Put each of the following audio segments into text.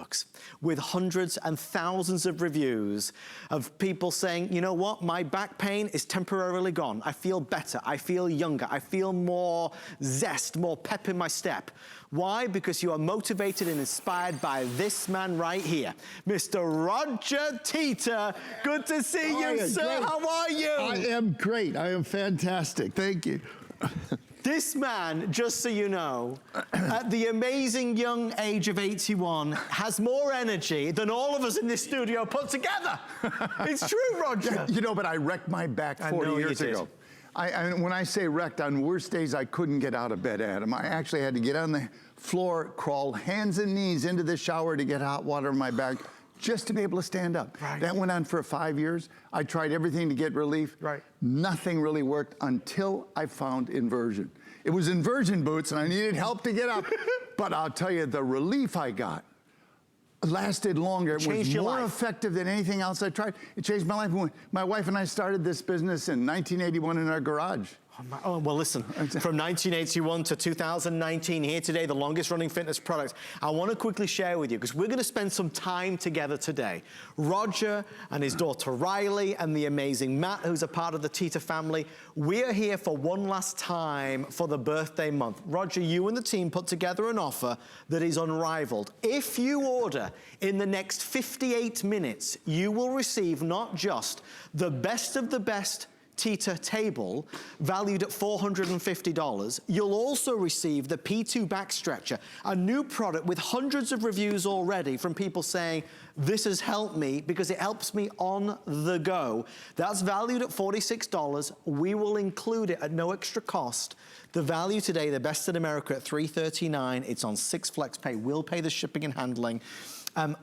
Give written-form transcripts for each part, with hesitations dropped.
products with hundreds and thousands of reviews of people saying, you know what, my back pain is temporarily gone. I feel better, I feel younger, I feel more zest, more pep in my step. Why? Because you are motivated and inspired by this man right here, Mr. Roger Teeter. Good to see you, sir. Great. How are you? I am great. I am fantastic. Thank you. This man, just so you know, at the amazing young age of 81, has more energy than all of us in this studio put together. It's true, Roger. Yeah, you know, but I wrecked my back 40 years ago. When I say wrecked, on worst days, I couldn't get out of bed, Adam. I actually had to get on the floor, crawl hands and knees into the shower to get hot water on my back, just to be able to stand up. Right. That went on for 5 years. I tried everything to get relief. Right. Nothing really worked until I found Inversion. It was Inversion boots, and I needed help to get up. But I'll tell you, the relief I got lasted longer. It was more effective than anything else I tried. It changed my life. When my wife and I started this business in 1981 in our garage. Oh, well, listen, from 1981 to 2019, here today, the longest running fitness product, I want to quickly share with you, because we're going to spend some time together today. Roger and his daughter Riley and the amazing Matt, who's a part of the Teeter family, we are here for one last time for the birthday month. Roger, you and the team put together an offer that is unrivaled. If you order in the next 58 minutes, you will receive not just the best of the best Teeter table, valued at $450. You'll also receive the P2 Back Stretcher, a new product with hundreds of reviews already from people saying, this has helped me because it helps me on the go. That's valued at $46. We will include it at no extra cost. The value today, the best in America, at $339. It's on 6 flex pay. We'll pay the shipping and handling.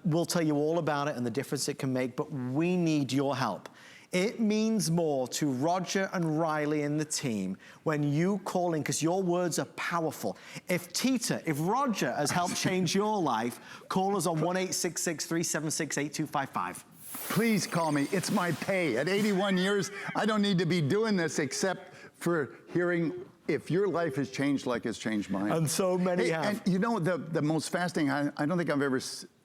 We'll tell you all about it and the difference it can make, but we need your help. It means more to Roger and Riley and the team when you call in, because your words are powerful. If Roger has helped change your life, call us on 1-866-376-8255. Please call me. It's my pay. At 81 years, I don't need to be doing this except for hearing if your life has changed like it's changed mine. And so many have. And you know, the most fascinating, I don't think I've ever,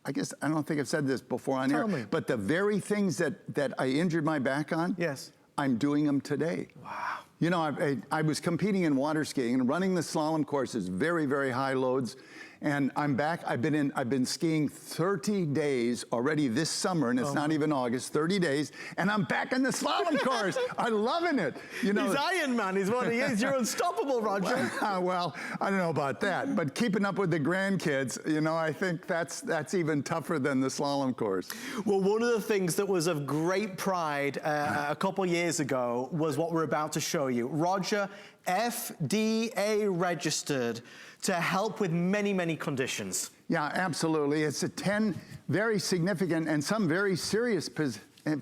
I don't think I've said this before on air, but the very things that I injured my back on, yes, I'm doing them today. Wow. You know, I was competing in water skiing and running the slalom courses, very, very high loads. And I'm back. I've been skiing 30 days already this summer, and it's not even August, 30 days, and I'm back on the slalom course. I'm loving it. You know, he's Iron Man is what he is. You're unstoppable, Roger. Well, I don't know about that, but keeping up with the grandkids, you know, I think that's even tougher than the slalom course. Well, one of the things that was of great pride a couple years ago was what we're about to show you. Roger, FDA registered to help with many, many conditions. Yeah, absolutely. It's a 10 very significant and some very serious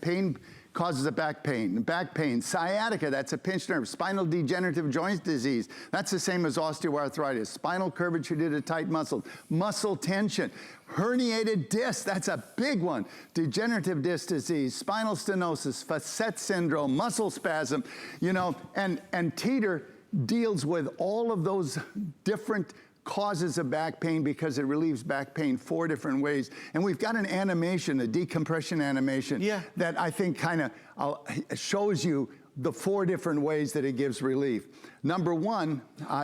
pain causes of back pain, sciatica, that's a pinched nerve, spinal degenerative joint disease, that's the same as osteoarthritis, spinal curvature due to tight muscles, muscle tension, herniated disc, that's a big one, degenerative disc disease, spinal stenosis, facet syndrome, muscle spasm, you know, and Teeter deals with all of those different causes of back pain because it relieves back pain 4 different ways. And we've got an animation, a decompression animation, that I think kind of shows you the 4 different ways that it gives relief. Number 1,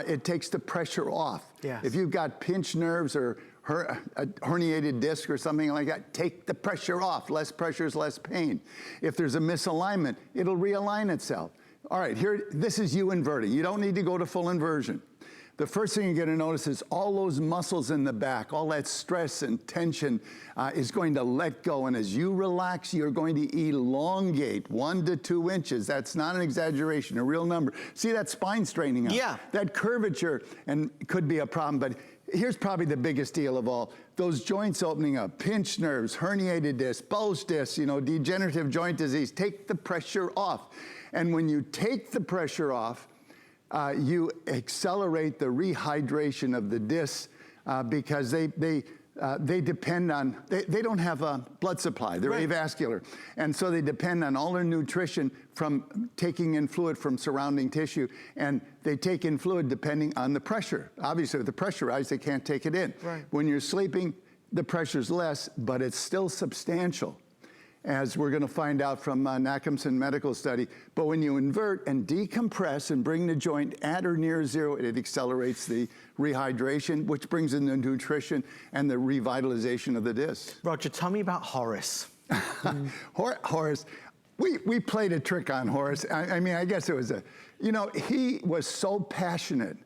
it takes the pressure off. Yes. If you've got pinched nerves or a herniated disc or something like that, take the pressure off. Less pressure is less pain. If there's a misalignment, it'll realign itself. All right, here, this is you inverting. You don't need to go to full inversion. The first thing you're going to notice is all those muscles in the back, all that stress and tension is going to let go. And as you relax, you're going to elongate 1 to 2 inches. That's not an exaggeration, a real number. See that spine straightening out? Yeah. That curvature and could be a problem, but here's probably the biggest deal of all. Those joints opening up, pinched nerves, herniated disc, bulge disc, you know, degenerative joint disease. Take the pressure off. And when you take the pressure off, you accelerate the rehydration of the discs because they depend on, they don't have a blood supply, they're avascular. And so they depend on all their nutrition from taking in fluid from surrounding tissue, and they take in fluid depending on the pressure. Obviously, if the pressure rises, they can't take it in. Right. When you're sleeping, the pressure's less, but it's still substantial, as we're going to find out from Nackhamson medical study. But when you invert and decompress and bring the joint at or near zero, it accelerates the rehydration, which brings in the nutrition and the revitalization of the disc. Roger, tell me about Horace. Horace, we played a trick on Horace. I mean, I guess it was he was so passionate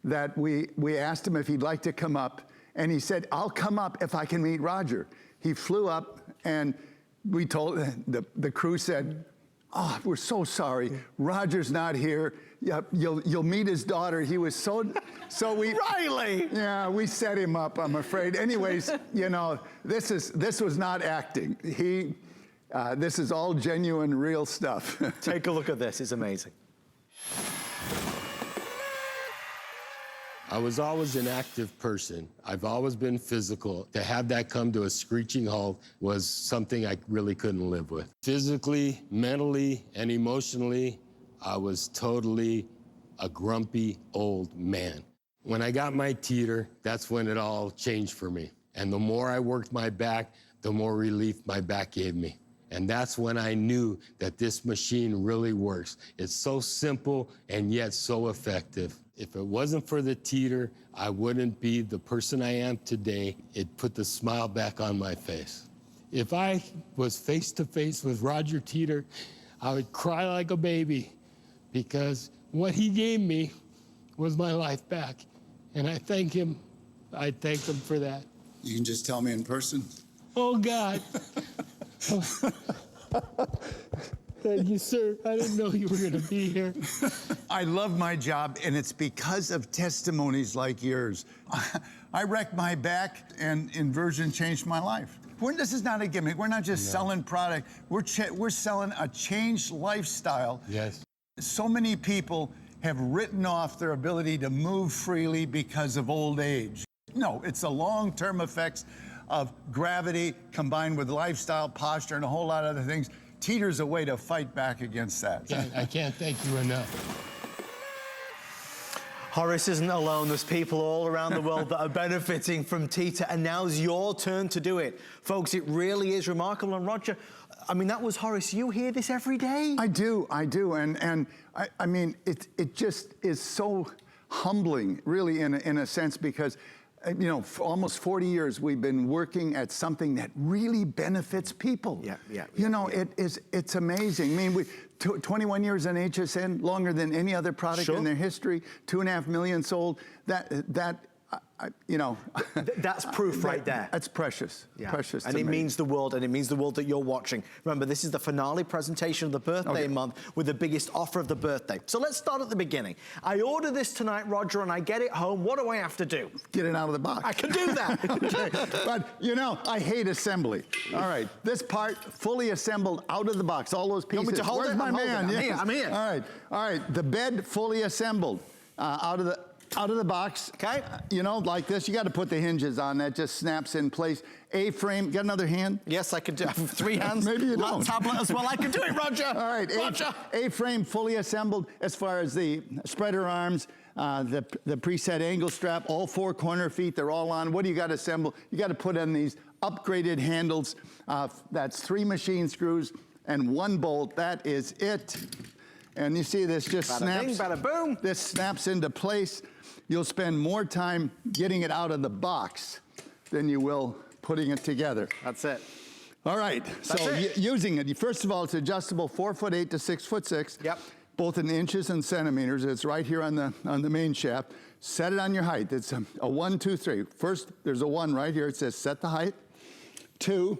that we asked him if he'd like to come up, and he said, "I'll come up if I can meet Roger." He flew up, and we told the crew said, "Oh, we're so sorry. Roger's not here. Yeah, you'll meet his daughter." He was so we Riley. Yeah, we set him up, I'm afraid. Anyways, this was not acting. This is all genuine, real stuff. Take a look at this. It's amazing. I was always an active person. I've always been physical. To have that come to a screeching halt was something I really couldn't live with. Physically, mentally, and emotionally, I was totally a grumpy old man. When I got my Teeter, that's when it all changed for me. And the more I worked my back, the more relief my back gave me. And that's when I knew that this machine really works. It's so simple and yet so effective. If it wasn't for the Teeter, I wouldn't be the person I am today. It put the smile back on my face. If I was face to face with Roger Teeter, I would cry like a baby, because what he gave me was my life back. And I thank him. I thank him for that. You can just tell me in person. Oh, God. Thank you, sir. I didn't know you were going to be here. I love my job, and it's because of testimonies like yours. I wrecked my back, and Inversion changed my life. This is not a gimmick. We're not just selling product. We're selling a changed lifestyle. Yes. So many people have written off their ability to move freely because of old age. No, it's the long-term effects of gravity combined with lifestyle, posture, and a whole lot of other things. Teeter's a way to fight back against that. I can't thank you enough. Horace isn't alone. There's people all around the world that are benefiting from Teeter, and now's your turn to do it. Folks, it really is remarkable. And Roger, I mean, that was Horace. You hear this every day? I do. And I mean, it just is so humbling, really, in a sense, because for almost 40 years, we've been working at something that really benefits people. It's amazing. I mean, 21 years on HSN, longer than any other product in their history, 2.5 million sold. That's proof right there. That's precious. Precious. And it means the world, and it means the world that you're watching. Remember, this is the finale presentation of the birthday month with the biggest offer of the birthday. So let's start at the beginning. I order this tonight, Roger, and I get it home. What do I have to do? Get it out of the box. I can do that. Okay. But I hate assembly. All right, this part fully assembled out of the box. All those pieces. You want me to hold Where's it? my man? I'm here. All right. The bed fully assembled out of the box. Okay. Like this. You got to put the hinges on. That just snaps in place. A-frame. Got another hand? Yes, I can do. I have 3 hands. Maybe you don't. Tablet as well. I can do it, Roger. All right. Roger. A-frame fully assembled as far as the spreader arms, the preset angle strap, all 4 corner feet. They're all on. What do you got to assemble? You got to put in these upgraded handles. That's 3 machine screws and 1 bolt. That is it. And you see this just snaps. Bada bing, bada boom. This snaps into place. You'll spend more time getting it out of the box than you will putting it together. That's it. All right. Using it, first of all, it's adjustable 4'8" to 6'6". Yep. Both in inches and centimeters. It's right here on the main shaft. Set it on your height. It's a 1, 2, 3. First, there's a 1 right here. It says set the height. 2,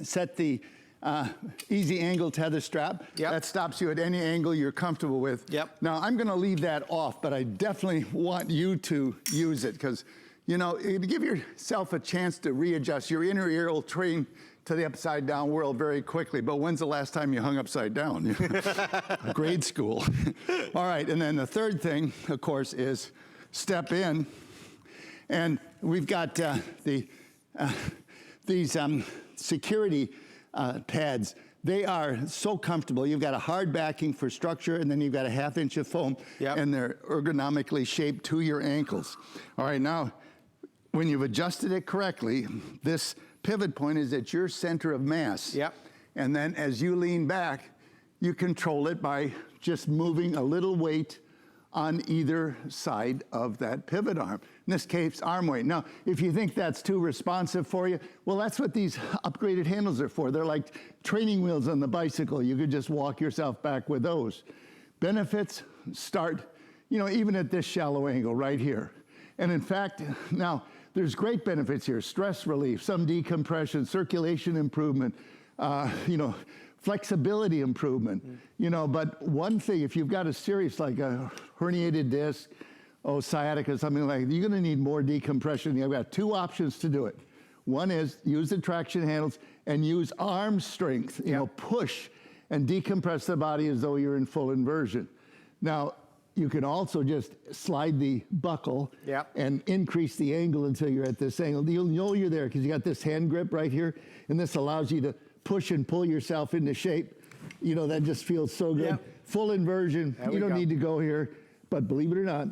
set the EZAngle Tether strap. Yep. That stops you at any angle you're comfortable with. Yep. Now, I'm going to leave that off, but I definitely want you to use it because, to give yourself a chance to readjust. Your inner ear will train to the upside down world very quickly. But when's the last time you hung upside down? Grade school. All right. And then the third thing, of course, is step in. And we've got these security pads. They are so comfortable. You've got a hard backing for structure, and then you've got a 1/2 inch of foam, and they're ergonomically shaped to your ankles. All right, now, when you've adjusted it correctly, this pivot point is at your center of mass. Yep. And then as you lean back, you control it by just moving a little weight on either side of that pivot arm. In this case, arm weight. Now, if you think that's too responsive for you, well, that's what these upgraded handles are for. They're like training wheels on the bicycle. You could just walk yourself back with those. Benefits start, you know, even at this shallow angle right here. And in fact, now, there's great benefits here. Stress relief, some decompression, circulation improvement, you know, flexibility improvement, you know, but one thing, if you've got a serious, like a herniated disc, sciatica, something like that, you're gonna need more decompression. You've got two options to do it. One is use the traction handles and use arm strength, you know, push and decompress the body as though you're in full inversion. Now, you can also just slide the buckle and increase the angle until you're at this angle. You'll know you're there because you got this hand grip right here, and this allows you to push and pull yourself into shape. You know, that just feels so good. Full inversion, you don't need to go here, but believe it or not,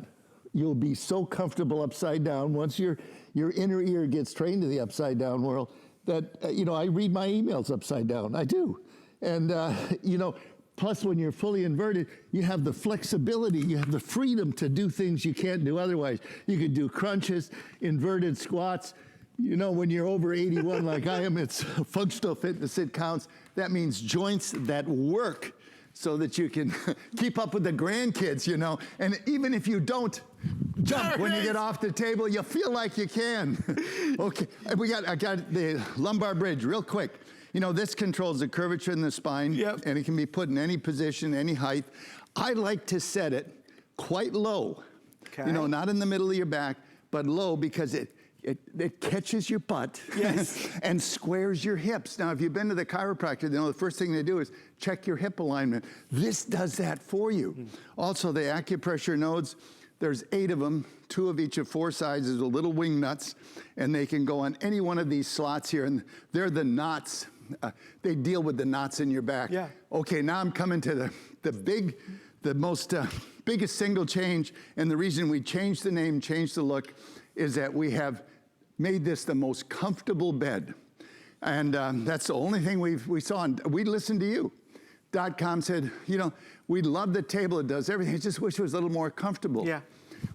you'll be so comfortable upside down once your inner ear gets trained to the upside down world that, you know, I read my emails upside down, I do. And, you know, plus when you're fully inverted, you have the flexibility, you have the freedom to do things you can't do otherwise. You could do crunches, inverted squats. You know, when you're over 81 like I am, it's functional fitness, it counts. That means joints that work so that you can keep up with the grandkids, you know. And even if you don't jump when you get off the table, you feel like you can. Okay, I got the lumbar bridge real quick. You know, this controls the curvature in the spine, and it can be put in any position, any height. I like to set it quite low. You know, not in the middle of your back, but low because it catches your butt and squares your hips. Now, if you've been to the chiropractor, you know the first thing they do is check your hip alignment. This does that for you. Also, the acupressure nodes, there's 8 of them, 2 of each of 4 sizes with little wing nuts, and they can go on any one of these slots here, and they're the knots. They deal with the knots in your back. Okay, now I'm coming to the most biggest single change, and the reason we changed the name, changed the look, is that we have made this the most comfortable bed. And that's the only thing we saw. And we listened to you. .com said, you know, we love the table, it does everything, I just wish it was a little more comfortable.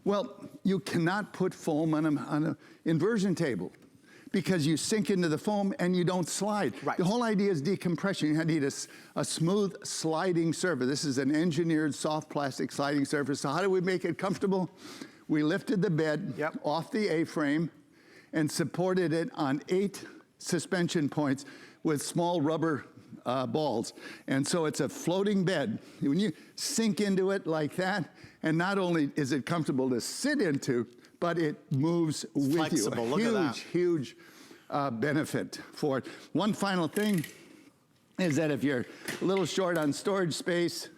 Well, you cannot put foam on an inversion table because you sink into the foam and you don't slide. The whole idea is decompression. You need a smooth sliding surface. This is an engineered soft plastic sliding surface. So how do we make it comfortable? We lifted the bed off the A-frame and supported it on 8 suspension points with small rubber balls. And so it's a floating bed. When you sink into it like that, and not only is it comfortable to sit into, but it moves with flexible. you. Look at that. Huge benefit for it. One final thing is that if you're a little short on storage space,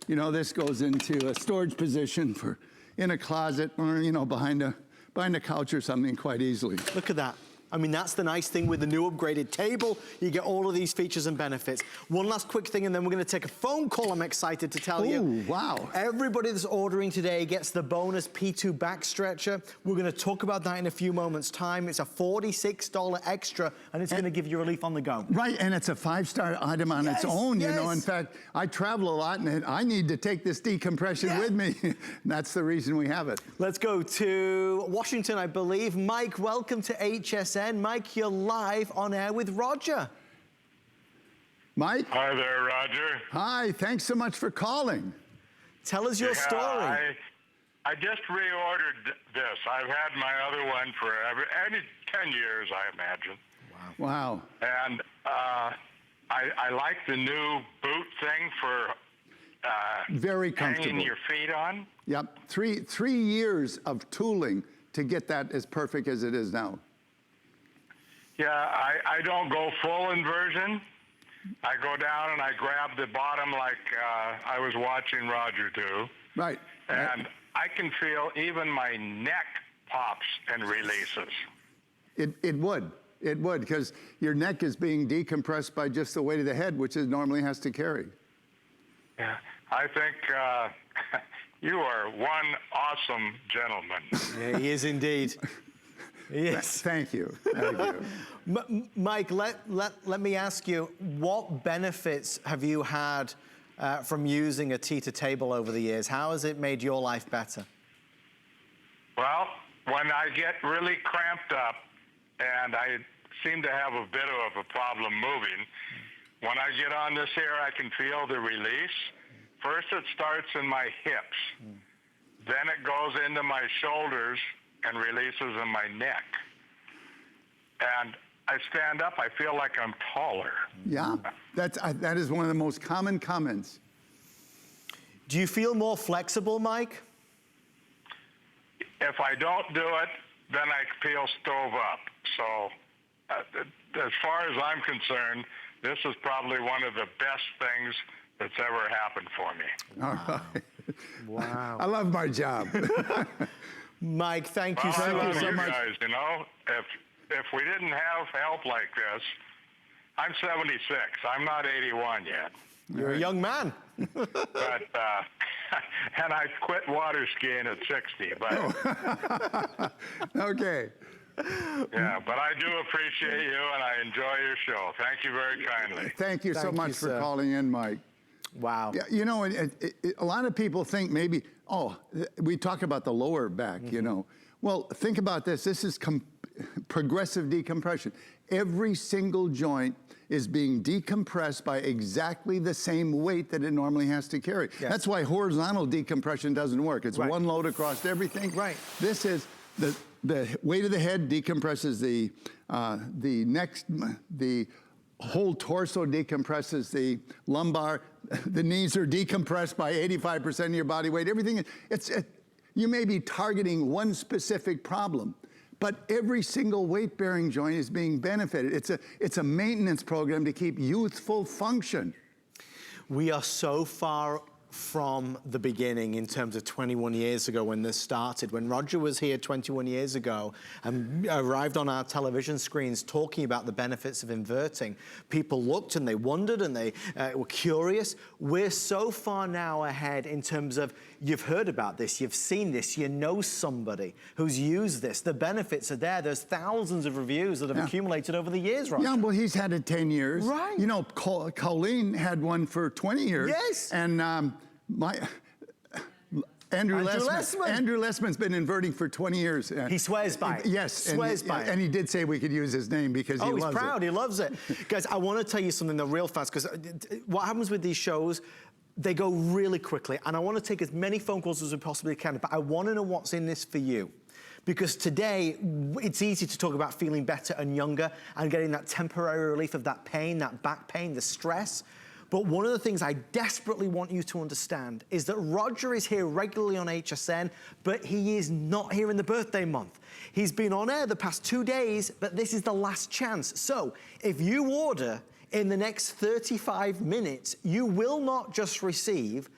you know, this goes into a storage position for in a closet or, you know, behind a couch or something quite easily. Look at that. I mean, that's the nice thing with the new upgraded table. You get all of these features and benefits. One last quick thing, and then we're going to take a phone call. I'm excited to tell you. Wow. Everybody that's ordering today gets the bonus P2 Back Stretcher. We're going to talk about that in a few moments' time. It's a $46 extra, and it's going to give you relief on the go. Right, and it's a 5-star item on its own, you know. In fact, I travel a lot, and I need to take this decompression with me. That's the reason we have it. Let's go to Washington, I believe. Mike, welcome to HSN. Mike, you're live on air with Roger. Mike? Hi there, Roger. Hi, thanks so much for calling. Tell us your story. I just reordered this. I've had my other one for 10 years, I imagine. Wow. And I like the new boot thing for very comfortable. hanging your feet on. Yep, three years of tooling to get that as perfect as it is now. Yeah, I don't go full inversion. I go down and I grab the bottom like I was watching Roger do. Right. And I can feel even my neck pops and releases. It would, because your neck is being decompressed by just the weight of the head, which it normally has to carry. Yeah, I think you are one awesome gentleman. Yeah, he is indeed. Yes. Thank you. Thank you. Mike, let me ask you, what benefits have you had from using a Teeter table over the years? How has it made your life better? Well, when I get really cramped up, and I seem to have a bit of a problem moving, when I get on this here, I can feel the release. First, it starts in my hips. Then it goes into my shoulders and releases in my neck. And I stand up, I feel like I'm taller. Yeah, that is one of the most common comments. Do you feel more flexible, Mike? If I don't do it, then I feel stove up. So as far as I'm concerned, this is probably one of the best things that's ever happened for me. All right. Wow. I love my job. Mike, thank you Well, I so love much. you guys, you know, if we didn't have help like this, I'm 76. I'm not 81 yet. You're a young man. But, and I quit water skiing at 60, but. Okay. Yeah, but I do appreciate you and I enjoy your show. Thank you very kindly. Thank you so Thank much you, for sir. calling in, Mike. Wow. Yeah, you know, a lot of people think maybe, we talk about the lower back, you know. Well, think about this. This is progressive decompression. Every single joint is being decompressed by exactly the same weight that it normally has to carry. Yes. That's why horizontal decompression doesn't work. It's Right. one load across everything. Right. This is the weight of the head decompresses the neck, the whole torso decompresses the lumbar. The knees are decompressed by 85% of your body weight. Everything, you may be targeting one specific problem, but every single weight-bearing joint is being benefited. It's a maintenance program to keep youthful function. We are so far from the beginning in terms of 21 years ago when this started. When Roger was here 21 years ago and arrived on our television screens talking about the benefits of inverting, people looked and they wondered and they were curious. We're so far now ahead in terms of you've heard about this, you've seen this, you know somebody who's used this. The benefits are there. There's thousands of reviews that have accumulated over the years, Roger. Yeah, well, he's had it 10 years. Right. You know, Colleen had one for 20 years. Yes. And Andrew Lessman. Andrew Lessman's been inverting for 20 years. He swears by it. Yes. Swears by it. And he did say we could use his name because he loves it. Oh, he's proud. He loves it. Guys, I want to tell you something though real fast, because what happens with these shows, they go really quickly, and I want to take as many phone calls as we possibly can, but I want to know what's in this for you. Because today, it's easy to talk about feeling better and younger and getting that temporary relief of that pain, that back pain, the stress. But one of the things I desperately want you to understand is that Roger is here regularly on HSN, but he is not here in the birthday month. He's been on air the past 2 days, but this is the last chance. So if you order in the next 35 minutes, you will not just receive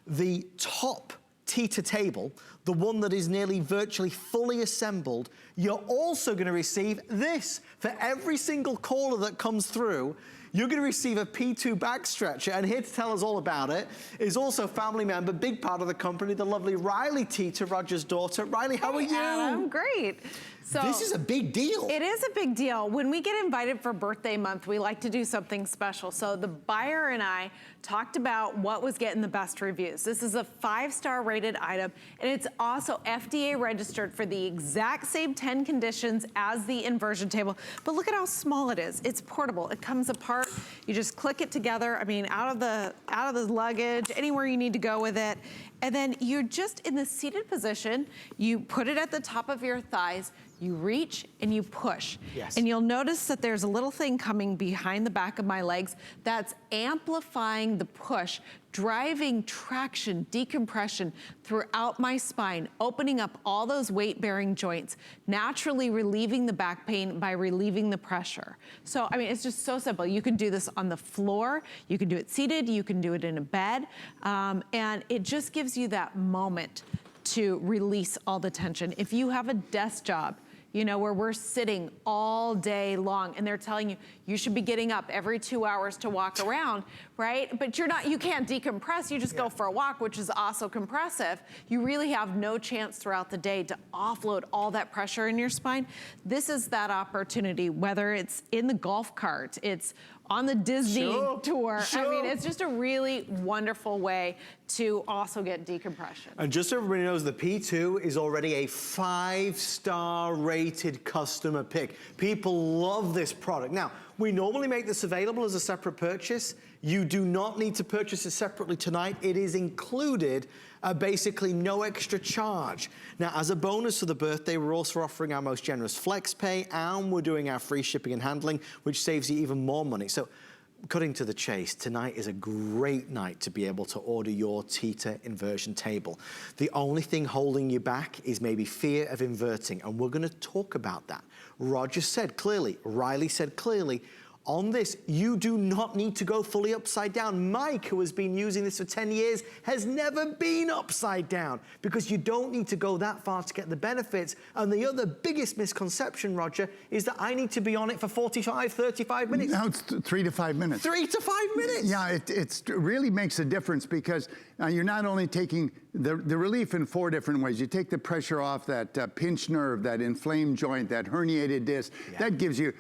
the top Teeter table, the one that is nearly virtually fully assembled. You're also going to receive this. For every single caller that comes through, you're going to receive a P2 Back Stretcher, and here to tell us all about it is also family member, big part of the company, the lovely Riley Teeter, Roger's daughter. Riley, how are you? I'm great. So this is a big deal. It is a big deal. When we get invited for birthday month, we like to do something special. So the buyer and I talked about what was getting the best reviews. This is a 5-star rated item, and it's also FDA registered for the exact same 10 conditions as the inversion table. But look at how small it is. It's portable. It comes apart. You just click it together. I mean, out of the luggage, anywhere you need to go with it. And then you're just in the seated position. You put it at the top of your thighs. You reach and you push. Yes. And you'll notice that there's a little thing coming behind the back of my legs that's amplifying the push, driving traction, decompression throughout my spine, opening up all those weight-bearing joints, naturally relieving the back pain by relieving the pressure. So, I mean, it's just so simple. You can do this on the floor, you can do it seated, you can do it in a bed, and it just gives you that moment to release all the tension. If you have a desk job, you know, where we're sitting all day long and they're telling you, you should be getting up every 2 hours to walk around, right? But you can't decompress, you just go for a walk, which is also compressive. You really have no chance throughout the day to offload all that pressure in your spine. This is that opportunity, whether it's in the golf cart, it's on the Disney tour. I mean, it's just a really wonderful way to also get decompression. And just so everybody knows, the P2 is already a 5-star rated customer pick. People love this product. Now, we normally make this available as a separate purchase. You do not need to purchase it separately tonight. It is included basically no extra charge. Now, as a bonus for the birthday, we're also offering our most generous flex pay, and we're doing our free shipping and handling, which saves you even more money. So, cutting to the chase, tonight is a great night to be able to order your Teeter inversion table. The only thing holding you back is maybe fear of inverting, and we're gonna talk about that. Roger said clearly, Riley said clearly, on this, you do not need to go fully upside down. Mike, who has been using this for 10 years, has never been upside down because you don't need to go that far to get the benefits. And the other biggest misconception, Roger, is that I need to be on it for 45, 35 minutes. No, it's 3 to 5 minutes. 3 to 5 minutes? Yeah, it really makes a difference because you're not only taking the relief in 4 different ways. You take the pressure off that pinched nerve, that inflamed joint, that herniated disc. Yeah. That gives you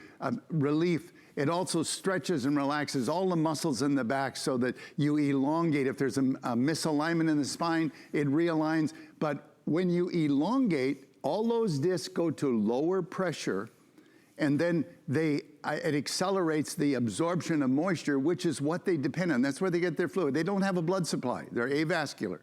relief. It also stretches and relaxes all the muscles in the back so that you elongate. If there's a misalignment in the spine, it realigns. But when you elongate, all those discs go to lower pressure, and then it accelerates the absorption of moisture, which is what they depend on. That's where they get their fluid. They don't have a blood supply. They're avascular.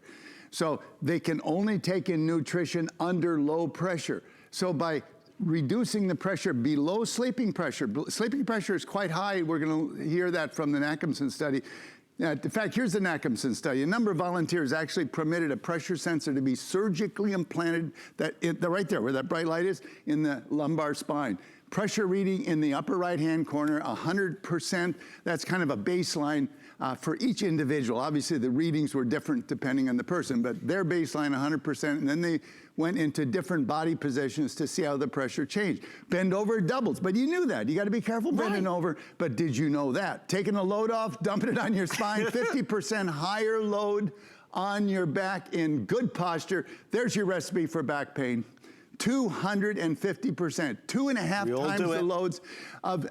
So they can only take in nutrition under low pressure. So by reducing the pressure below sleeping pressure. Sleeping pressure is quite high. We're going to hear that from the Nackimson study. In fact, here's the Nackimson study. A number of volunteers actually permitted a pressure sensor to be surgically implanted right there where that bright light is in the lumbar spine. Pressure reading in the upper right-hand corner, 100%. That's kind of a baseline for each individual. Obviously, the readings were different depending on the person, but their baseline 100%, and then they went into different body positions to see how the pressure changed. Bend over doubles, but you knew that. You got to be careful bending over, but did you know that? Taking a load off, dumping it on your spine, 50% higher load on your back in good posture. There's your recipe for back pain. 250%, 2.5 times the loads of,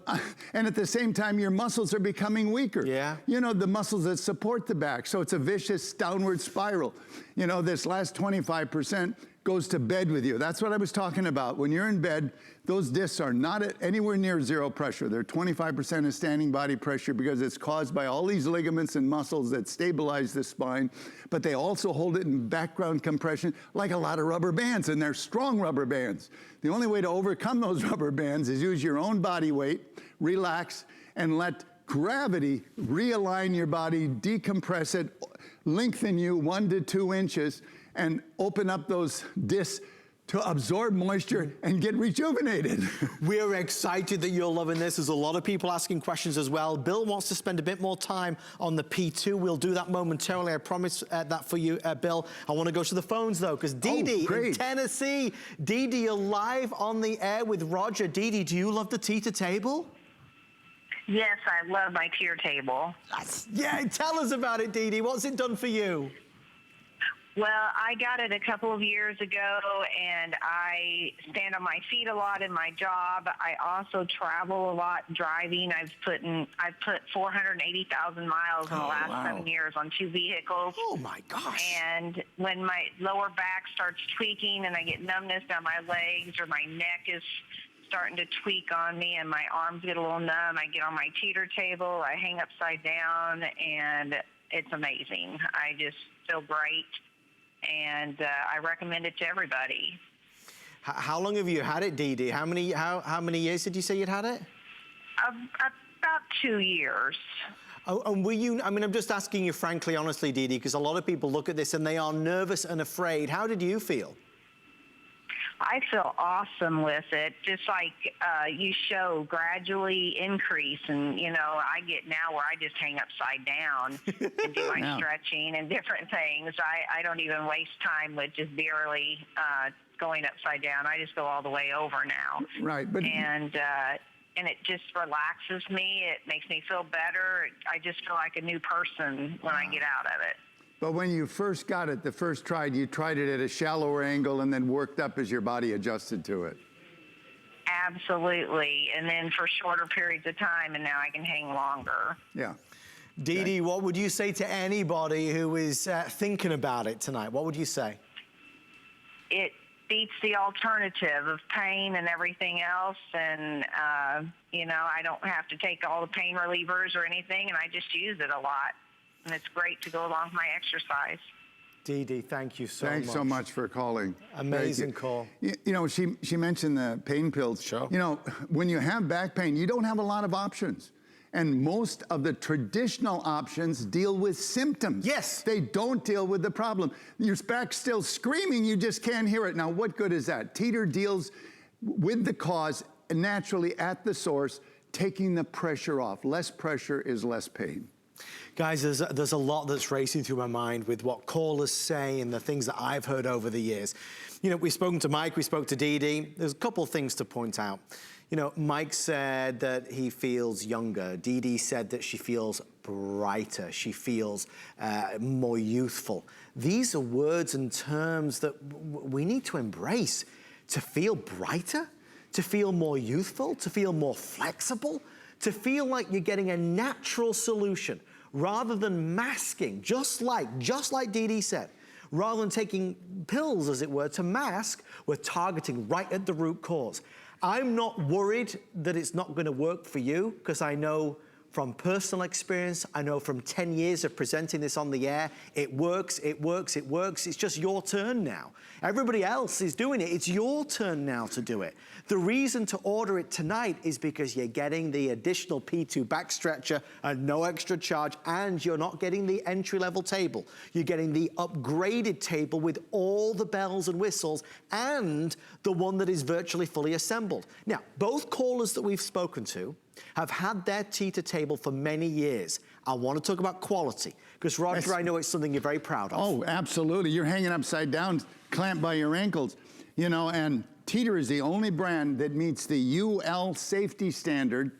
and at the same time, your muscles are becoming weaker. Yeah. You know, the muscles that support the back. So it's a vicious downward spiral. You know, this last 25% goes to bed with you. That's what I was talking about. When you're in bed, those discs are not at anywhere near zero pressure. They're 25% of standing body pressure because it's caused by all these ligaments and muscles that stabilize the spine, but they also hold it in background compression like a lot of rubber bands, and they're strong rubber bands. The only way to overcome those rubber bands is use your own body weight, relax, and let gravity realign your body, decompress it, lengthen you 1 to 2 inches, and open up those discs to absorb moisture and get rejuvenated. We're excited that you're loving this. There's a lot of people asking questions as well. Bill wants to spend a bit more time on the P2. We'll do that momentarily. I promise that for you, Bill. I want to go to the phones, though, because Dee Dee in Tennessee. Dee Dee, you're live on the air with Roger. Dee Dee, do you love the Teeter table? Yes, I love my tier table. Yeah, tell us about it, Dee Dee. What's it done for you? Well, I got it a couple of years ago, and I stand on my feet a lot in my job. I also travel a lot driving. I've put 480,000 miles in the last 7 years on 2 vehicles. Oh my gosh. And when my lower back starts tweaking and I get numbness down my legs, or my neck is starting to tweak on me and my arms get a little numb, I get on my teeter table, I hang upside down, and it's amazing. I just feel great. And I recommend it to everybody. How long have you had it, Dee Dee? How many years did you say you'd had it? About 2 years. Oh, and were you, I mean, I'm just asking you frankly, honestly, Dee Dee, because a lot of people look at this and they are nervous and afraid. How did you feel? I feel awesome with it. Just like you show gradually increase, and you know, I get now where I just hang upside down and do my stretching and different things. I don't even waste time with just barely going upside down. I just go all the way over now. Right, but and it just relaxes me. It makes me feel better. I just feel like a new person when I get out of it. But when you first got it, the first try, you tried it at a shallower angle and then worked up as your body adjusted to it. Absolutely. And then for shorter periods of time, and now I can hang longer. Yeah. Dee Dee, what would you say to anybody who is thinking about it tonight? What would you say? It beats the alternative of pain and everything else. And, you know, I don't have to take all the pain relievers or anything, and I just use it a lot. And it's great to go along with my exercise. Dee Dee, thank you so much. Thanks so much for calling. Amazing call. You know, she mentioned the pain pills. Sure. You know, when you have back pain, you don't have a lot of options. And most of the traditional options deal with symptoms. Yes. They don't deal with the problem. Your back's still screaming, you just can't hear it. Now, what good is that? Teeter deals with the cause naturally at the source, taking the pressure off. Less pressure is less pain. Guys, there's a lot that's racing through my mind with what callers say and the things that I've heard over the years. You know, we've spoken to Mike, we spoke to Dee Dee. There's a couple of things to point out. You know, Mike said that he feels younger. Dee Dee said that she feels brighter. She feels more youthful. These are words and terms that we need to embrace. To feel brighter, to feel more youthful, to feel more flexible, to feel like you're getting a natural solution rather than masking, just like Dee Dee said. Rather than taking pills, as it were, to mask, we're targeting right at the root cause. I'm not worried that it's not going to work for you, because I know from personal experience, I know from 10 years of presenting this on the air, it works, it works, it works. It's just your turn now. Everybody else is doing it. It's your turn now to do it. The reason to order it tonight is because you're getting the additional P2 Back Stretcher at no extra charge, and you're not getting the entry-level table. You're getting the upgraded table with all the bells and whistles and the one that is virtually fully assembled. Now, both callers that we've spoken to have had their Teeter table for many years. I want to talk about quality, because Roger, I know it's something you're very proud of. Oh, absolutely. You're hanging upside down, clamped by your ankles, you know, and Teeter is the only brand that meets the UL safety standard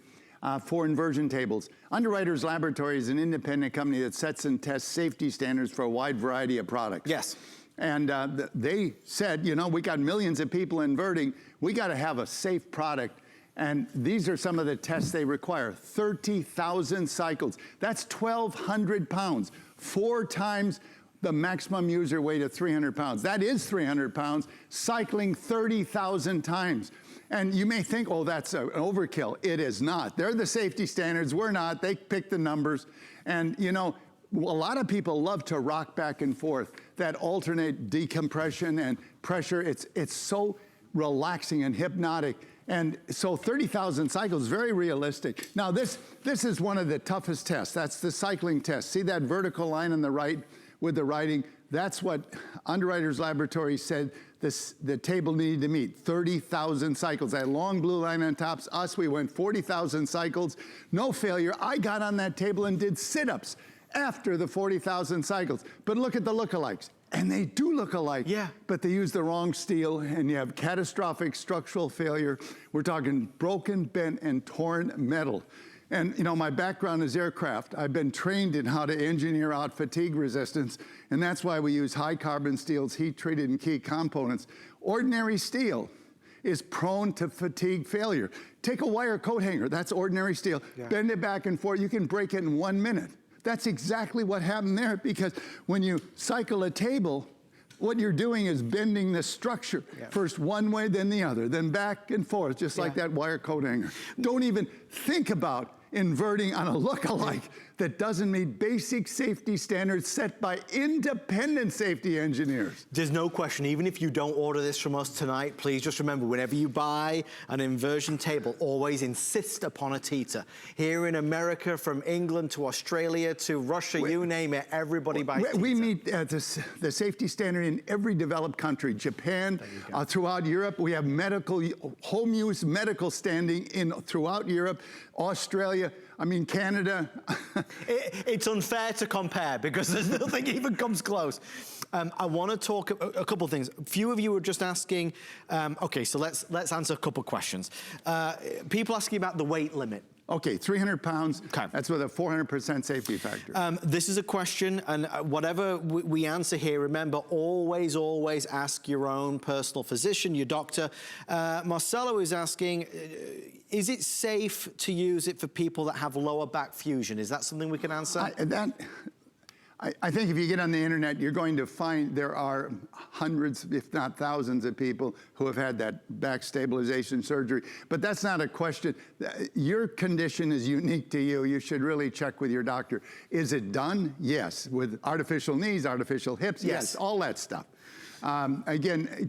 for inversion tables. Underwriters Laboratory is an independent company that sets and tests safety standards for a wide variety of products. Yes. And they said, you know, we got millions of people inverting. We got to have a safe product. And these are some of the tests they require. 30,000 cycles. That's 1,200 pounds, 4 times the maximum user weight of 300 pounds. That is 300 pounds, cycling 30,000 times. And you may think, oh, that's an overkill. It is not. They're the safety standards. We're not. They pick the numbers. And, you know, a lot of people love to rock back and forth. That alternate decompression and pressure, it's so relaxing and hypnotic. And so 30,000 cycles is very realistic. Now this is one of the toughest tests. That's the cycling test. See that vertical line on the right with the writing? That's what Underwriters Laboratory said the table needed to meet, 30,000 cycles. That long blue line on top, us, we went 40,000 cycles, no failure. I got on that table and did sit-ups after the 40,000 cycles. But look at the lookalikes. And they do look alike, yeah, but they use the wrong steel, and you have catastrophic structural failure. We're talking broken, bent, and torn metal. And you know, my background is aircraft. I've been trained in how to engineer out fatigue resistance, and that's why we use high carbon steels, heat treated and key components. Ordinary steel is prone to fatigue failure. Take a wire coat hanger, that's ordinary steel. Yeah. Bend it back and forth, you can break it in 1 minute. That's exactly what happened there, because when you cycle a table, what you're doing is bending the structure. Yeah. First one way, then the other, then back and forth, just like that wire coat hanger. Don't even think about inverting on a lookalike that doesn't meet basic safety standards set by independent safety engineers. There's no question, even if you don't order this from us tonight, please just remember, whenever you buy an inversion table, always insist upon a Teeter. Here in America, from England to Australia to Russia, you name it, everybody buys Teeter. We meet the safety standard in every developed country. Japan, throughout Europe, we have medical, home use medical standing throughout Europe, Australia, Australia, I mean, Canada. It's unfair to compare because there's nothing even comes close. I want to talk a couple of things. A few of you were just asking, okay, so let's answer a couple of questions. People asking about the weight limit. Okay, 300 pounds. Okay. That's with a 400% safety factor. This is a question, and whatever we answer here, remember, always, always ask your own personal physician, your doctor. Marcelo is asking, is it safe to use it for people that have lower back fusion? Is that something we can answer? I think if you get on the internet, you're going to find there are hundreds, if not thousands of people who have had that back stabilization surgery. But that's not a question. Your condition is unique to you. You should really check with your doctor. Is it done? Yes. With artificial knees, artificial hips, yes, all that stuff. Again,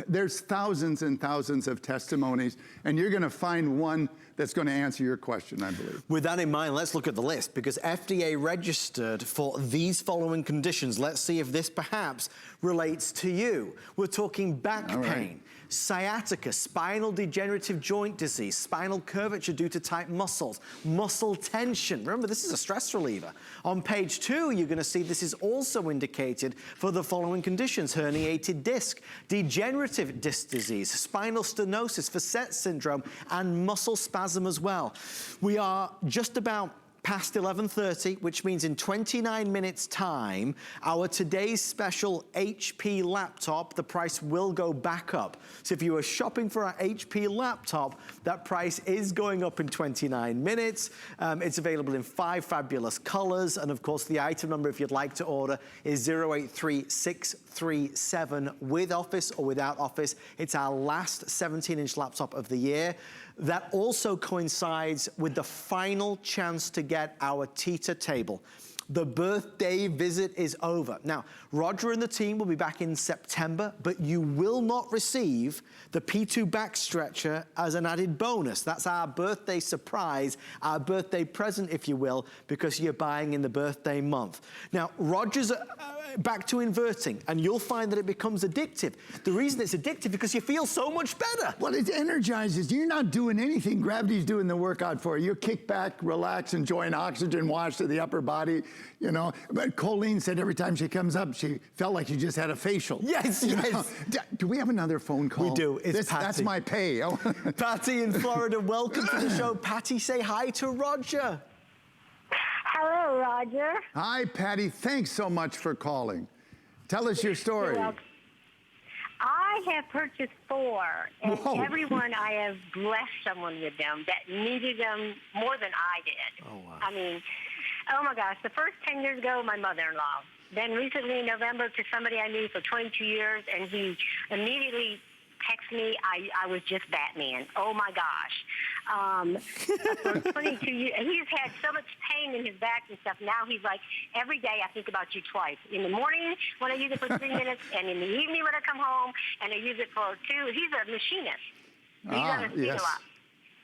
there's thousands and thousands of testimonies, and you're going to find one that's going to answer your question, I believe. With that in mind, let's look at the list, because FDA registered for these following conditions. Let's see if this perhaps relates to you. We're talking back pain, sciatica, spinal degenerative joint disease, spinal curvature due to tight muscles, muscle tension. Remember, this is a stress reliever. On page 2, you're going to see this is also indicated for the following conditions: herniated disc, degenerative disc disease, spinal stenosis, facet syndrome, and muscle spasm as well. We are just about past 11:30, which means in 29 minutes time, our today's special HP laptop, the price will go back up. So if you are shopping for our HP laptop, that price is going up in 29 minutes. It's available in 5 fabulous colors. And of course, the item number, if you'd like to order, is 083637 with office or without office. It's our last 17-inch laptop of the year. That also coincides with the final chance to get our Teeter table. The birthday visit is over. Now, Roger and the team will be back in September, but you will not receive the P2 Back Stretcher as an added bonus. That's our birthday surprise, our birthday present, if you will, because you're buying in the birthday month. Now, Roger's back to inverting, and you'll find that it becomes addictive. The reason it's addictive is because you feel so much better. Well, it energizes. You're not doing anything. Gravity's doing the workout for you. You kick back, relax, enjoy an oxygen wash to the upper body, you know. But Colleen said every time she comes up, she felt like she just had a facial. Yes, yes. Do we have another phone call? We do. It's Patty. That's my pay. Patty in Florida, welcome to the show. Patty, say hi to Roger. Hello, Roger. Hi, Patty. Thanks so much for calling. Tell us your story. Well, I have purchased 4, and everyone I have blessed someone with them that needed them more than I did. Oh, wow. I mean, oh my gosh, the first 10 years ago, my mother-in-law. Then recently in November to somebody I knew for 22 years, and he immediately texted me. I was just Batman. Oh my gosh. For 22 years, he's had so much pain in his back and stuff. Now he's like, every day I think about you twice. In the morning when I use it for 3 minutes, and in the evening when I come home, and I use it for 2. He's a machinist. He's on a speed a lot.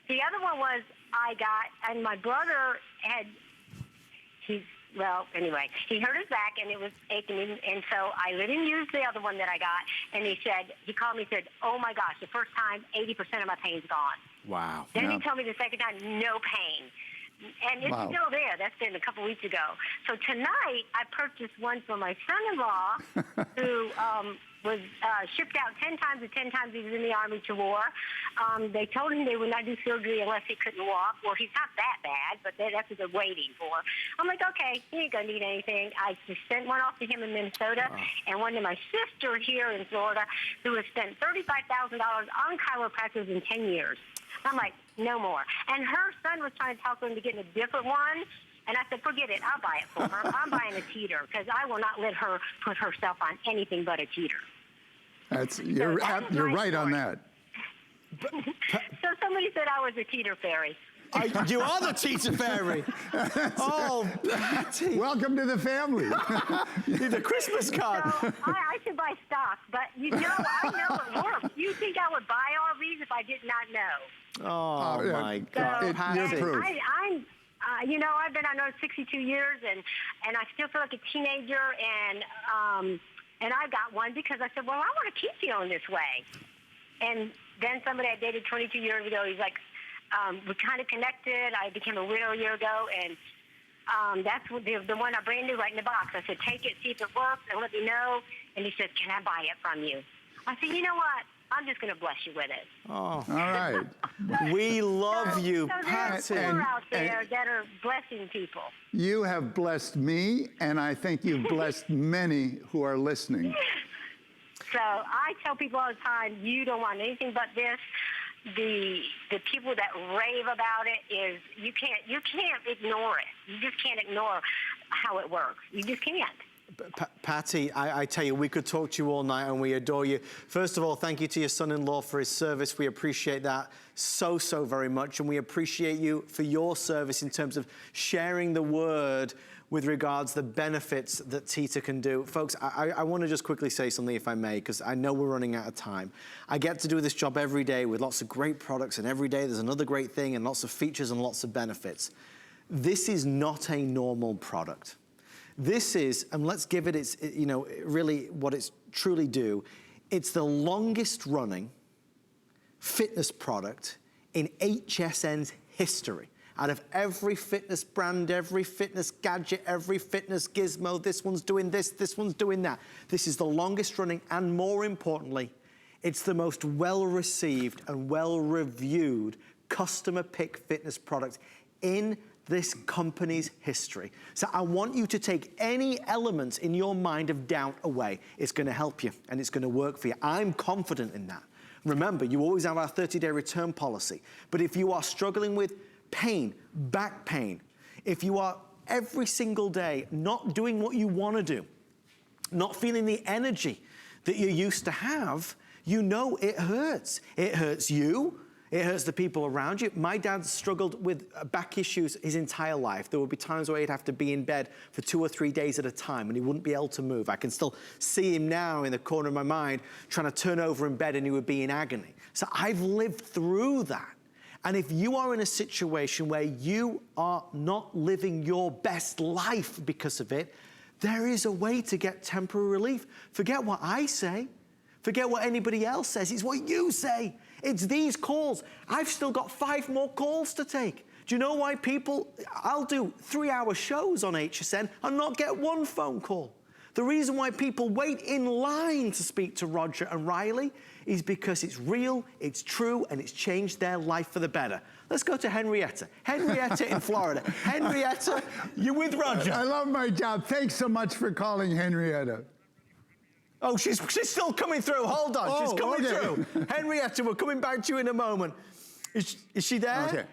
The other one was and my brother had, well, anyway, he hurt his back and it was aching, and so I let him use the other one that I got, and he called me and said, oh my gosh, the first time, 80% of my pain's gone. Wow. Then he told me the second time, no pain. And it's still there. That's been a couple weeks ago. So tonight, I purchased one for my son-in-law who was shipped out 10 times. The 10 times he was in the Army to war. They told him they would not do surgery unless he couldn't walk. Well, he's not that bad, but that's what they're waiting for. I'm like, okay, he ain't going to need anything. I just sent one off to him in Minnesota and one to my sister here in Florida who has spent $35,000 on chiropractors in 10 years. I'm like, no more. And her son was trying to talk her into getting a different one. And I said, forget it. I'll buy it for her. I'm buying a Teeter because I will not let her put herself on anything but a Teeter. You're right on that. So somebody said I was a Teeter fairy. You are the Teeter fairy. Oh, Patty. Welcome to the family. The Christmas card. So I should buy stock, but I know it works. You think I would buy all these if I did not know? Oh my God. You're proof. I've been on Earth 62 years, and I still feel like a teenager, and I got one because I said, well, I want to keep feeling this way. And then somebody I dated 22 years ago, he's like, we kind of connected. I became a widow a year ago, and that's the one I brand new right in the box. I said, take it, see if it works, and let me know. And he said, can I buy it from you? I said, you know what? I'm just going to bless you with it. Oh, All right. we love you, Patty. Patty. There's more out there that are blessing people. You have blessed me, and I think you've blessed many who are listening. So I tell people all the time, you don't want anything but this. The people that rave about it is you can't ignore it. You just can't ignore how it works. You just can't. Patty, I tell you, we could talk to you all night, and we adore you. First of all, thank you to your son-in-law for his service. We appreciate that so very much, and we appreciate you for your service in terms of sharing the word with regards to the benefits that Teeter can do. Folks, I want to just quickly say something, if I may, because I know we're running out of time. I get to do this job every day with lots of great products, and every day there's another great thing and lots of features and lots of benefits. This is not a normal product. This is, and let's give it its, you know, really what it's truly do. It's the longest running fitness product in HSN's history. Out of every fitness brand, every fitness gadget, every fitness gizmo, this one's doing this one's doing that. This is the longest running, and more importantly, it's the most well-received and well-reviewed customer pick fitness product in this company's history. So I want you to take any elements in your mind of doubt away. It's gonna help you and it's gonna work for you. I'm confident in that. Remember, you always have our 30-day return policy. But if you are struggling with pain, back pain, if you are every single day not doing what you wanna do, not feeling the energy that you used to have, you know it hurts. It hurts you. It hurts the people around you. My dad struggled with back issues his entire life. There would be times where he'd have to be in bed for 2 or 3 days at a time and he wouldn't be able to move. I can still see him now in the corner of my mind trying to turn over in bed and he would be in agony. So I've lived through that. And if you are in a situation where you are not living your best life because of it, there is a way to get temporary relief. Forget what I say. Forget what anybody else says. It's what you say. It's these calls. I've still got 5 more calls to take. Do you know why people, I'll do 3-hour shows on HSN and not get 1 phone call. The reason why people wait in line to speak to Roger and Riley is because it's real, it's true, and it's changed their life for the better. Let's go to Henrietta. Henrietta in Florida. Henrietta, you with Roger? I love my job. Thanks so much for calling, Henrietta. Oh, she's still coming through. Hold on, she's coming through. Henrietta, we're coming back to you in a moment. Is she there? Okay.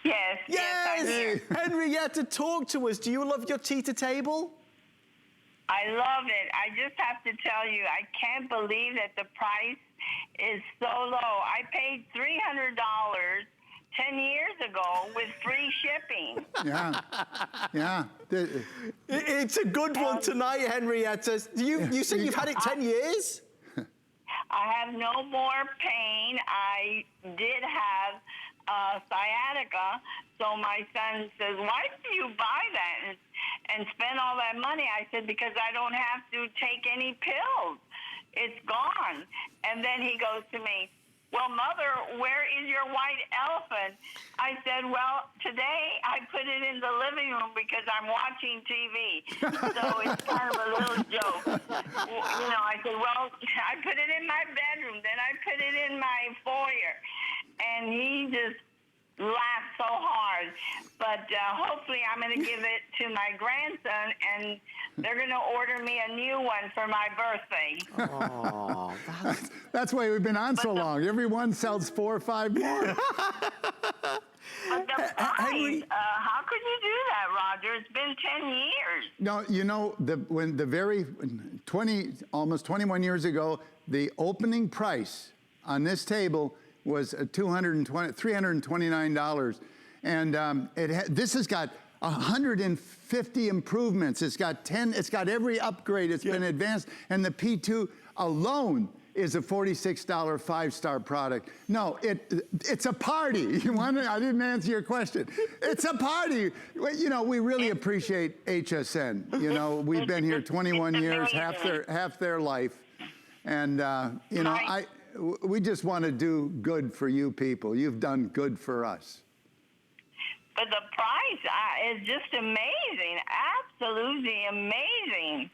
Yes, I'm here. Henrietta, talk to us. Do you love your Teeter table? I love it. I just have to tell you, I can't believe that the price is so low. I paid $300 10 years ago with free shipping. Yeah. It's a good one tonight, Henrietta. You said you've had it 10 years? I have no more pain. I did have sciatica, so my son says, why do you buy that and spend all that money? I said, because I don't have to take any pills. It's gone. And then he goes to me, well, Mother, where is your white elephant? I said, well, today I put it in the living room because I'm watching TV. So it's kind of a little joke. You know, I said, well, I put it in my bedroom. Then I put it in my foyer. And he just laughed so hard. But hopefully I'm going to give it to my grandson, and they're going to order me a new one for my birthday. Oh, that's why we've been on so long. Everyone sells 4 or 5 more. But the price, how could you do that, Roger? It's been 10 years. No, you know, almost 21 years ago, the opening price on this table was $329, and this has got 150 improvements. It's got every upgrade. It's been advanced, and the P2 alone is a $46 5-star product. No, it's a party. I didn't answer your question. It's a party. You know, we really appreciate HSN. You know, we've been here 21 years, half their life, and you know, we just want to do good for you people. You've done good for us. But the price is just amazing, absolutely amazing.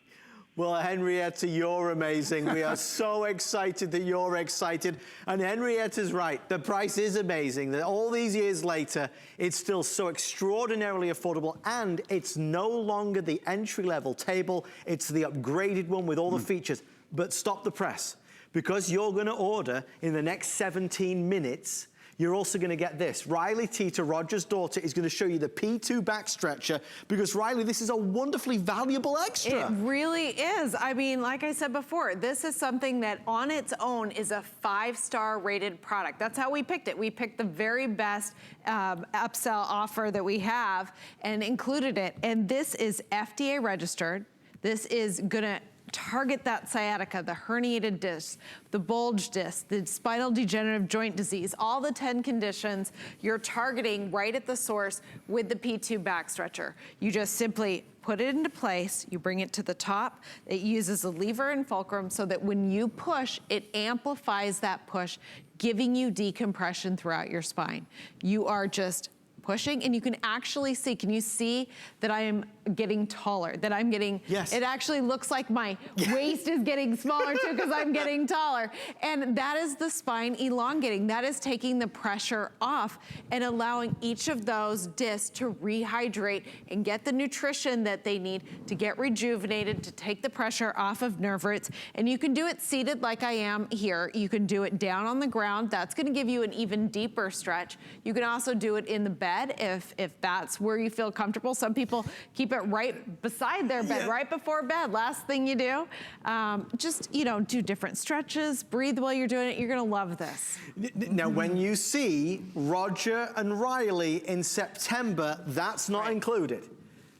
Well, Henrietta, you're amazing. We are so excited that you're excited. And Henrietta's right. The price is amazing. That all these years later, it's still so extraordinarily affordable, and it's no longer the entry-level table. It's the upgraded one with all the features. But stop the press. Because you're going to order in the next 17 minutes, you're also going to get this. Riley Teeter, Roger's daughter, is going to show you the P2 Back Stretcher, because, Riley, this is a wonderfully valuable extra. It really is. I mean, like I said before, this is something that on its own is a 5-star rated product. That's how we picked it. We picked the very best upsell offer that we have and included it. And this is FDA registered. This is going to target that sciatica, the herniated disc, the bulge disc, the spinal degenerative joint disease, all the 10 conditions you're targeting right at the source with the P2 Back Stretcher. You just simply put it into place, you bring it to the top, it uses a lever and fulcrum so that when you push, it amplifies that push, giving you decompression throughout your spine. You are just pushing, and you can actually see, can you see that I am getting taller, that I'm getting, yes. It actually looks like my waist is getting smaller too because I'm getting taller. And that is the spine elongating. That is taking the pressure off and allowing each of those discs to rehydrate and get the nutrition that they need to get rejuvenated, to take the pressure off of nerve roots. And you can do it seated like I am here. You can do it down on the ground. That's gonna give you an even deeper stretch. You can also do it in the bed if that's where you feel comfortable. Some people keep it right beside their bed, right before bed. Last thing you do, just, you know, do different stretches, breathe while you're doing it. You're gonna love this. Now, when you see Roger and Riley in September, that's not included.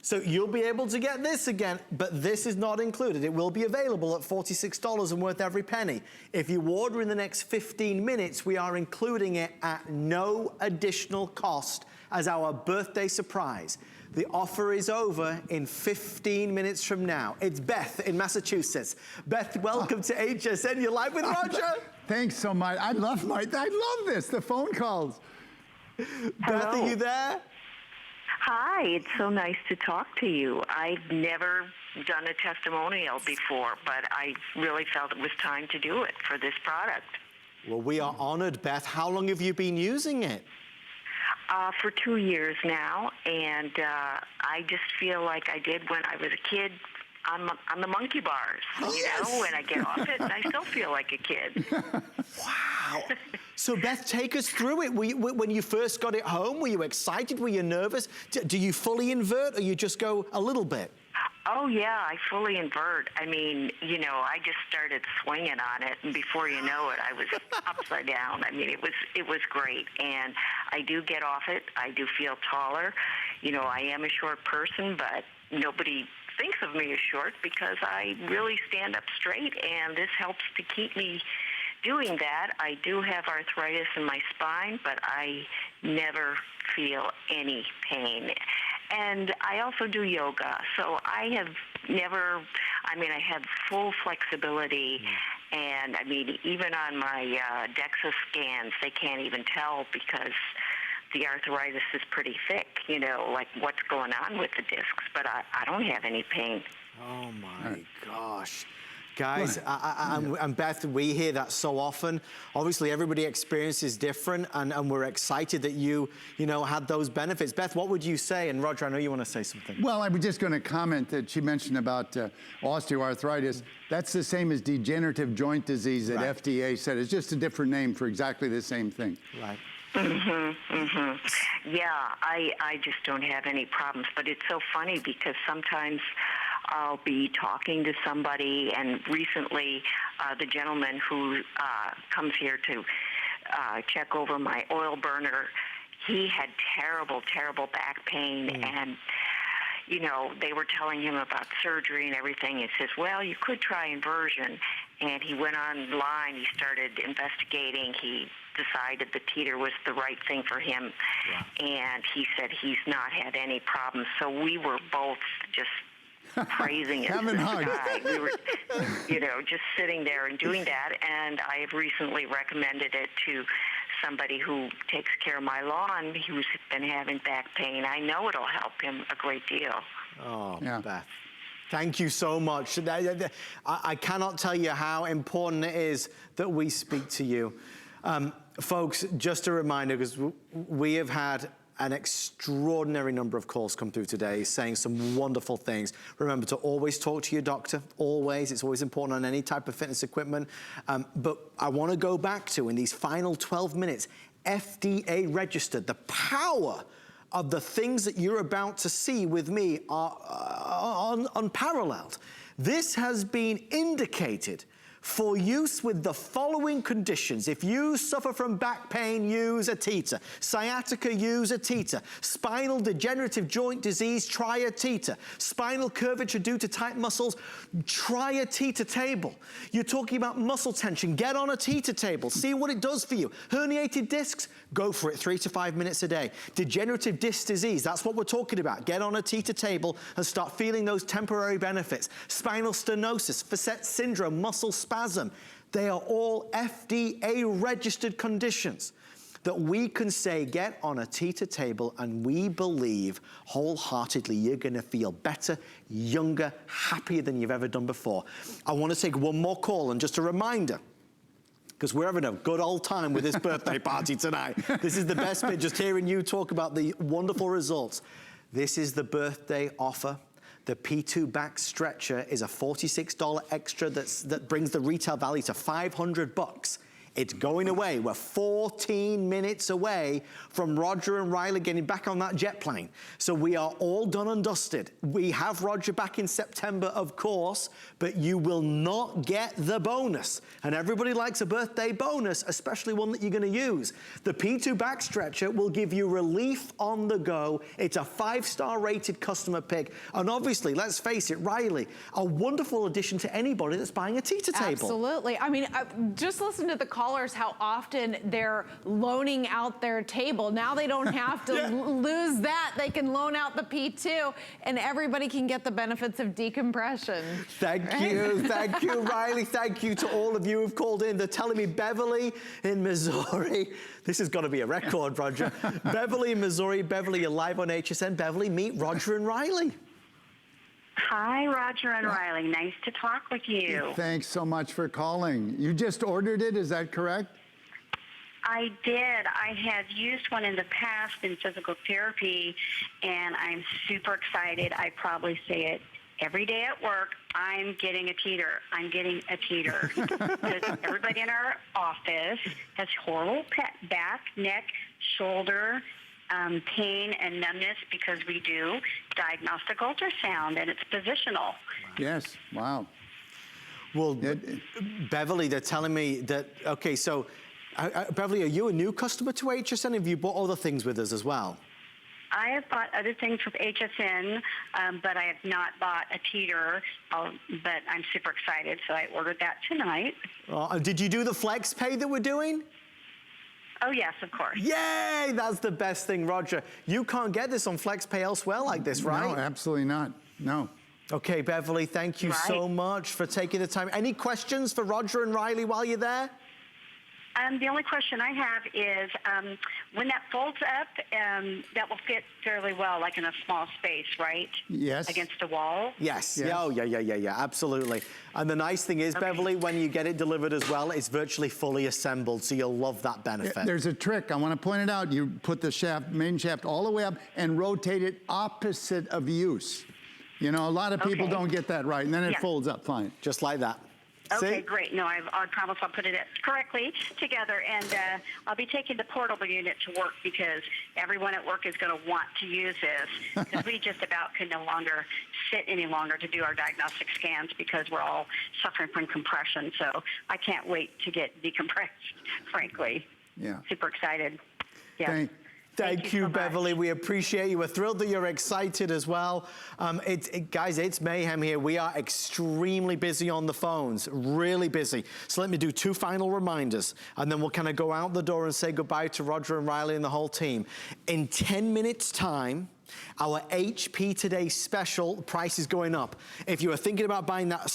So you'll be able to get this again, but this is not included. It will be available at $46 and worth every penny. If you order in the next 15 minutes, we are including it at no additional cost as our birthday surprise. The offer is over in 15 minutes from now. It's Beth in Massachusetts. Beth, welcome to HSN. You're live with Roger. Thanks so much. I love this, the phone calls. Beth, are you there? Hi, it's so nice to talk to you. I've never done a testimonial before, but I really felt it was time to do it for this product. Well, we are honored, Beth. How long have you been using it? For 2 years now, and I just feel like I did when I was a kid on the monkey bars. Oh, you know, when I get off it, I still feel like a kid. Wow. So, Beth, take us through it. When you first got it home, were you excited? Were you nervous? Do you fully invert, or you just go a little bit? Oh, yeah, I fully invert. I mean, you know, I just started swinging on it, and before you know it, I was upside down. I mean, it was great, and I do get off it. I do feel taller. You know, I am a short person, but nobody thinks of me as short because I really stand up straight, and this helps to keep me doing that. I do have arthritis in my spine, but I never feel any pain. And I also do yoga, so I have never, I mean, I have full flexibility, and I mean, even on my DEXA scans, they can't even tell because the arthritis is pretty thick, you know, like what's going on with the discs, but I don't have any pain. Oh my gosh. Guys, and Beth, we hear that so often. Obviously, everybody experiences different, and we're excited that you know, had those benefits. Beth, what would you say? And Roger, I know you want to say something. Well, I was just going to comment that she mentioned about osteoarthritis. That's the same as degenerative joint disease that FDA said. It's just a different name for exactly the same thing. Right. Yeah, I just don't have any problems, but it's so funny because sometimes I'll be talking to somebody, and recently the gentleman who comes here to check over my oil burner, he had terrible back pain, and you know, they were telling him about surgery and everything. He says, well, you could try inversion. And he went online, he started investigating, he decided the Teeter was the right thing for him, and he said he's not had any problems. So we were both just praising it to Having the hugs. sky. We were, just sitting there and doing that. And I have recently recommended it to somebody who takes care of my lawn who's been having back pain. I know it'll help him a great deal. Oh, Yeah. Beth. Thank you so much. I cannot tell you how important it is that we speak to you. Folks, just a reminder, because we have had an extraordinary number of calls come through today saying some wonderful things. Remember to always talk to your doctor, always. It's always important on any type of fitness equipment. But I want to go back to, in these final 12 minutes, FDA registered. The power of the things that you're about to see with me are unparalleled. This has been indicated for use with the following conditions. If you suffer from back pain, use a Teeter. Sciatica, use a Teeter. Spinal degenerative joint disease, try a Teeter. Spinal curvature due to tight muscles, try a Teeter table. You're talking about muscle tension, get on a Teeter table, see what it does for you. Herniated discs, go for it 3 to 5 minutes a day. Degenerative disc disease, that's what we're talking about. Get on a Teeter table and start feeling those temporary benefits. Spinal stenosis, facet syndrome, muscle spasm, they are all FDA registered conditions that we can say, get on a Teeter table, and we believe wholeheartedly you're gonna feel better, younger, happier than you've ever done before. I wanna take one more call, and just a reminder, because we're having a good old time with this birthday party tonight. This is the best bit, just hearing you talk about the wonderful results. This is the birthday offer. The P2 Back Stretcher is a $46 extra that brings the retail value to $500. It's going away. We're 14 minutes away from Roger and Riley getting back on that jet plane. So we are all done and dusted. We have Roger back in September, of course, but you will not get the bonus. And everybody likes a birthday bonus, especially one that you're gonna use. The P2 Back Stretcher will give you relief on the go. It's a 5-star rated customer pick. And obviously, let's face it, Riley, a wonderful addition to anybody that's buying a Teeter table. Absolutely. I mean, just listen to the callers, how often they're loaning out their table. Now they don't have to lose that. They can loan out the P2 and everybody can get the benefits of decompression. Thank you, Riley. Thank you to all of you who've called in. They're telling me Beverly in Missouri. This has got to be a record, Roger. Beverly in Missouri. Beverly, you're live on HSN. Beverly, meet Roger and Riley. Hi, Roger and Riley. Nice to talk with you. Thanks so much for calling. You just ordered it, is that correct? I did. I have used one in the past in physical therapy, and I'm super excited. I probably say it every day at work. I'm getting a Teeter. I'm getting a Teeter. Because everybody in our office has horrible back, neck, shoulder, pain and numbness because we do diagnostic ultrasound and it's positional. Yes, wow. Well, Beverly, they're telling me that, okay, so Beverly, are you a new customer to HSN? Have you bought other things with us as well? I have bought other things with HSN, but I have not bought a Teeter, but I'm super excited, so I ordered that tonight. Did you do the flex pay that we're doing? Oh, yes, of course. Yay! That's the best thing, Roger. You can't get this on FlexPay elsewhere like this, right? No, absolutely not. No. Okay, Beverly, thank you so much for taking the time. Any questions for Roger and Riley while you're there? The only question I have is, when that folds up, that will fit fairly well, like in a small space, right? Yes. Against a wall? Yes. Oh, yeah, absolutely. And the nice thing is, Beverly, when you get it delivered as well, it's virtually fully assembled, so you'll love that benefit. There's a trick. I want to point it out. You put the shaft, main shaft all the way up and rotate it opposite of use. You know, a lot of people don't get that right, and then it folds up fine. Just like that. Okay, See? great. No, I promise I'll put it correctly together, and I'll be taking the portable unit to work because everyone at work is going to want to use this because we just about can no longer sit any longer to do our diagnostic scans because we're all suffering from compression. So I can't wait to get decompressed, frankly. Yeah. Super excited. Yeah. Thank you, Beverly. We appreciate you. We're thrilled that you're excited as well. Guys, it's mayhem here. We are extremely busy on the phones, really busy. So let me do 2 final reminders, and then we'll kind of go out the door and say goodbye to Roger and Riley and the whole team. In 10 minutes' time, Our HP Today special price is going up. If you are thinking about buying that